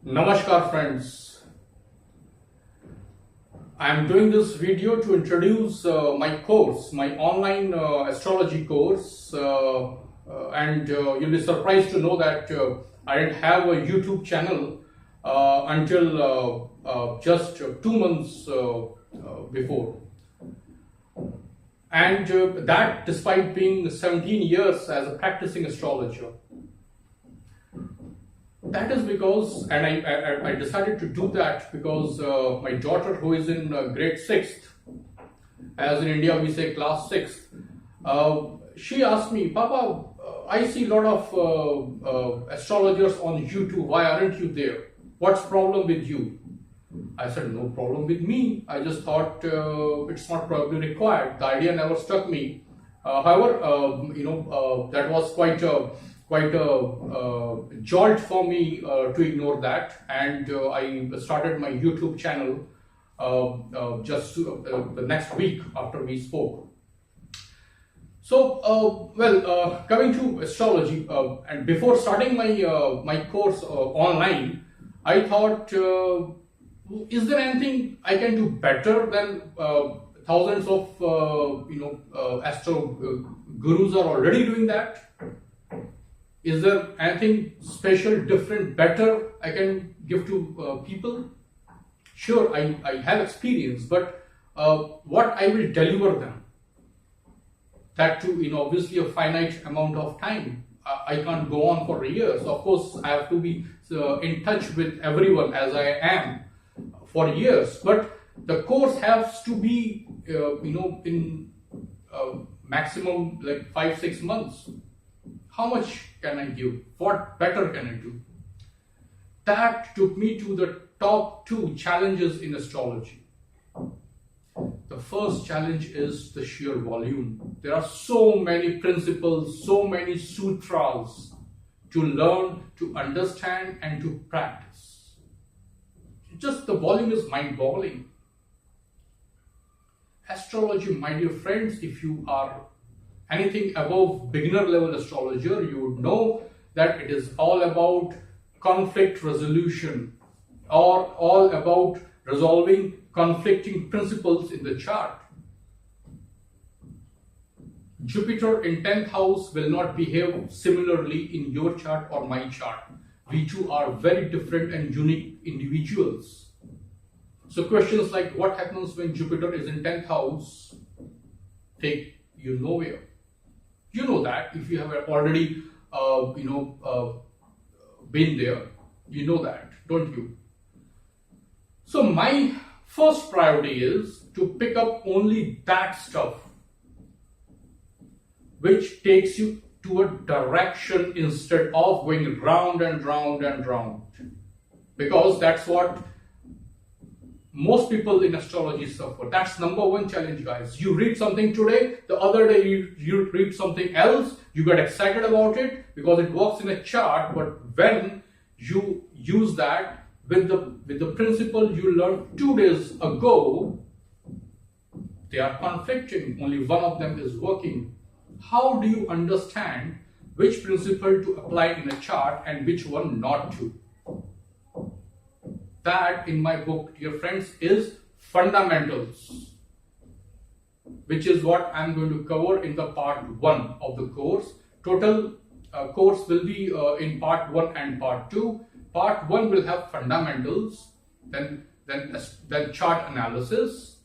Namaskar friends, I am doing this video to introduce my course, my online astrology course, and you'll be surprised to know that I didn't have a YouTube channel until just 2 months before, and that despite being 17 years as a practicing astrologer. That is because, and I decided to do that because my daughter, who is in grade 6th, as in India we say class 6th, she asked me, Papa, I see a lot of astrologers on YouTube, why aren't you there? What's the problem with you? I said, no problem with me. I just thought it's not probably required. The idea never struck me. However, that was quite a jolt for me to ignore that, and I started my YouTube channel just the next week after we spoke. So, coming to astrology, and before starting my course online, I thought, is there anything I can do better than thousands of astro gurus are already doing that? Is there anything special, different, better I can give to people? Sure, I have experience, but what I will deliver them, that too obviously a finite amount of time. I can't go on for years. Of course, I have to be in touch with everyone as I am for years, but the course has to be in maximum like 5-6 months. How much can I give? What better can I do? That took me to the top 2 challenges in astrology. The first challenge is the sheer volume. There are so many principles, so many sutras to learn, to understand, and to practice. Just the volume is mind-boggling. Astrology, my dear friends, if you are anything above beginner level astrologer, you would know that it is all about conflict resolution, or all about resolving conflicting principles in the chart. Jupiter in 10th house will not behave similarly in your chart or my chart. We two are very different and unique individuals. So questions like what happens when Jupiter is in 10th house take you nowhere. You know that if you have already been there, you know that, don't you? So my first priority is to pick up only that stuff which takes you to a direction instead of going round and round and round, because that's what most people in astrology suffer. That's number 1 challenge, guys. You read something today, the other day you read something else, you get excited about it because it works in a chart, but when you use that with the principle you learned 2 days ago, they are conflicting. Only one of them is working. How do you understand which principle to apply in a chart and which one not to? That, in my book, dear friends, is fundamentals, which is what I'm going to cover in the part 1 of the course. Total course will be in part 1 and part 2. Part 1 will have fundamentals, then chart analysis,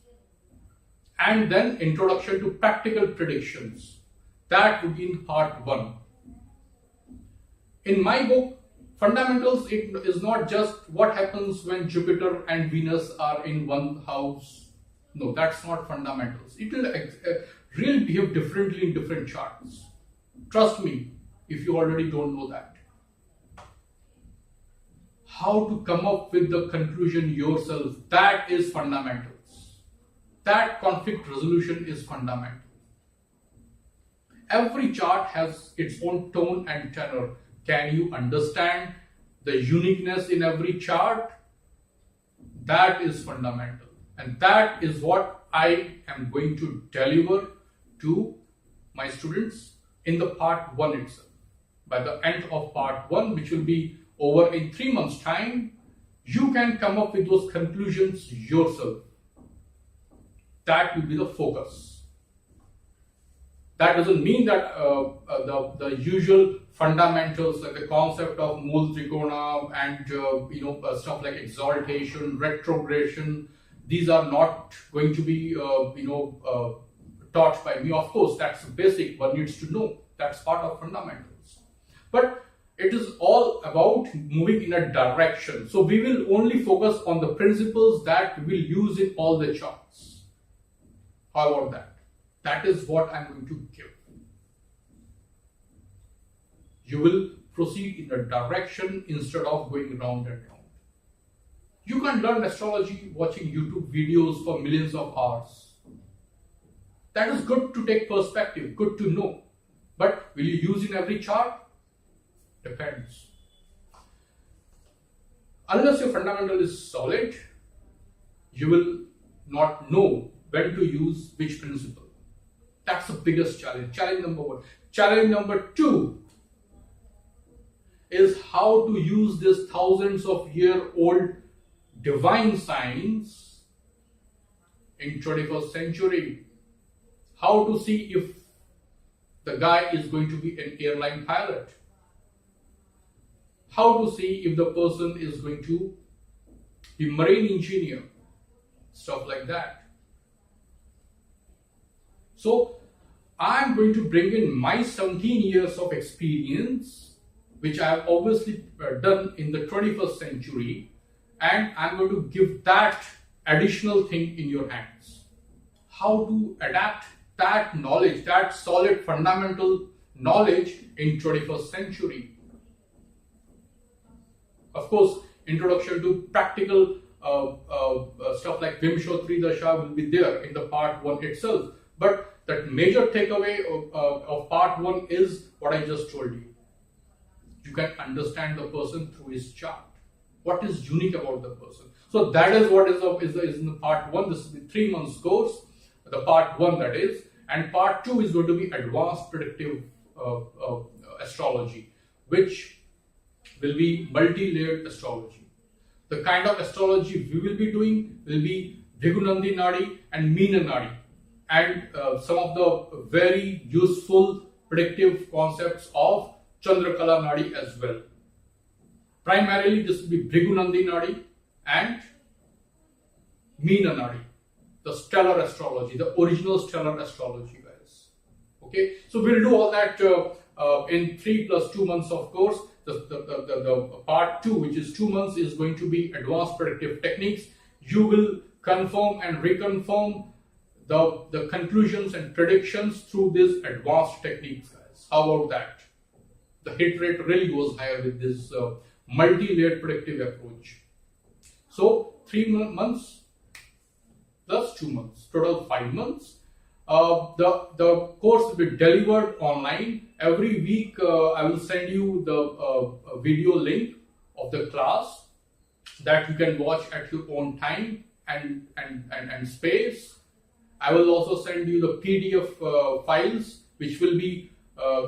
and then introduction to practical predictions. That would be in part 1. In my book, fundamentals, it is not just what happens when Jupiter and Venus are in one house. No, that's not fundamentals. It will really behave differently in different charts. Trust me, if you already don't know that. How to come up with the conclusion yourself, that is fundamentals. That conflict resolution is fundamental. Every chart has its own tone and tenor. Can you understand the uniqueness in every chart? That is fundamental. And that is what I am going to deliver to my students in the part 1 itself. By the end of part 1, which will be over in 3 months' time, You can come up with those conclusions yourself. That will be the focus. That doesn't mean that the usual fundamentals like the concept of Mool Trikona and stuff like exaltation, retrogression, these are not going to be taught by me. Of course, that's basic. One needs to know. That's part of fundamentals. But it is all about moving in a direction. So we will only focus on the principles that we will use in all the charts. How about that? That is what I'm going to give. You will proceed in a direction instead of going round and round. You can learn astrology watching YouTube videos for millions of hours. That is good to take perspective, good to know. But will you use in every chart? Depends. Unless your fundamental is solid, you will not know when to use which principle. That's the biggest challenge. Challenge number one. Challenge number two is how to use this thousands of year old divine science in 21st century. How to see if the guy is going to be an airline pilot. How to see if the person is going to be marine engineer. Stuff like that. So I'm going to bring in my 17 years of experience, which I have obviously done in the 21st century, and I'm going to give that additional thing in your hands. How to adapt that knowledge, that solid fundamental knowledge in 21st century. Of course, introduction to practical stuff like Vimshotri Dasha will be there in the part 1 itself. But that major takeaway of part 1 is what I just told you. You can understand the person through his chart. What is unique about the person? So that is what is in the part 1. This is the 3 months course, the part 1 that is. And part 2 is going to be advanced predictive astrology, which will be multi-layered astrology. The kind of astrology we will be doing will be Bhrigunandi Nadi and Meena Nadi, and some of the very useful predictive concepts of Chandrakala Nadi as well. Primarily this will be Bhrigunandi Nadi and Meena Nadi, the stellar astrology, the original stellar astrology, guys. Okay, so we'll do all that in 3 plus 2 months of course. The part 2, which is 2 months, is going to be advanced predictive techniques. You will confirm and reconfirm the conclusions and predictions through these advanced techniques, guys. How about that? The hit rate really goes higher with this multi-layered predictive approach. So 3 months plus 2 months, total 5 months. The course will be delivered online. Every week I will send you the video link of the class that you can watch at your own time and space. I will also send you the PDF files which will be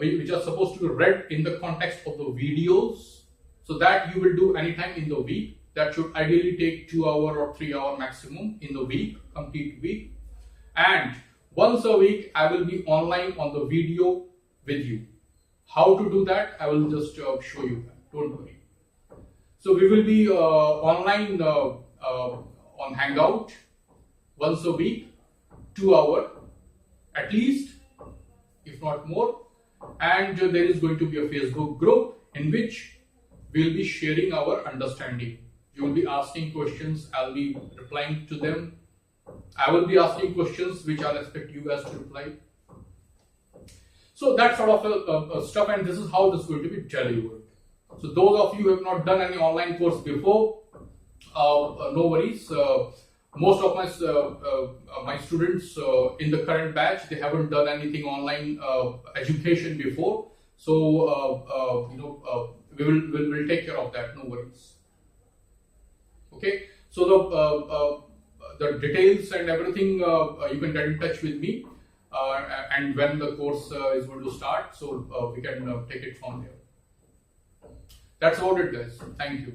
which are supposed to be read in the context of the videos, so that you will do anytime in the week. That should ideally take 2 hours or 3 hours maximum in the week, complete week. And once a week I will be online on the video with you. How to do that? I will just show you that. Don't worry. So we will be online on Hangout once a week, 2 hours at least, if not more. And there is going to be a Facebook group in which we will be sharing our understanding. You will be asking questions, I'll be replying to them. I will be asking questions which I'll expect you guys to reply. So that sort of stuff, and this is how this is going to be delivered. So those of you who have not done any online course before, no worries. Most of my students in the current batch, they haven't done anything online education before. So we will take care of that. No worries. Okay. So the details and everything you can get in touch with me, and when the course is going to start, so we can take it from there. That's about it, guys. Thank you.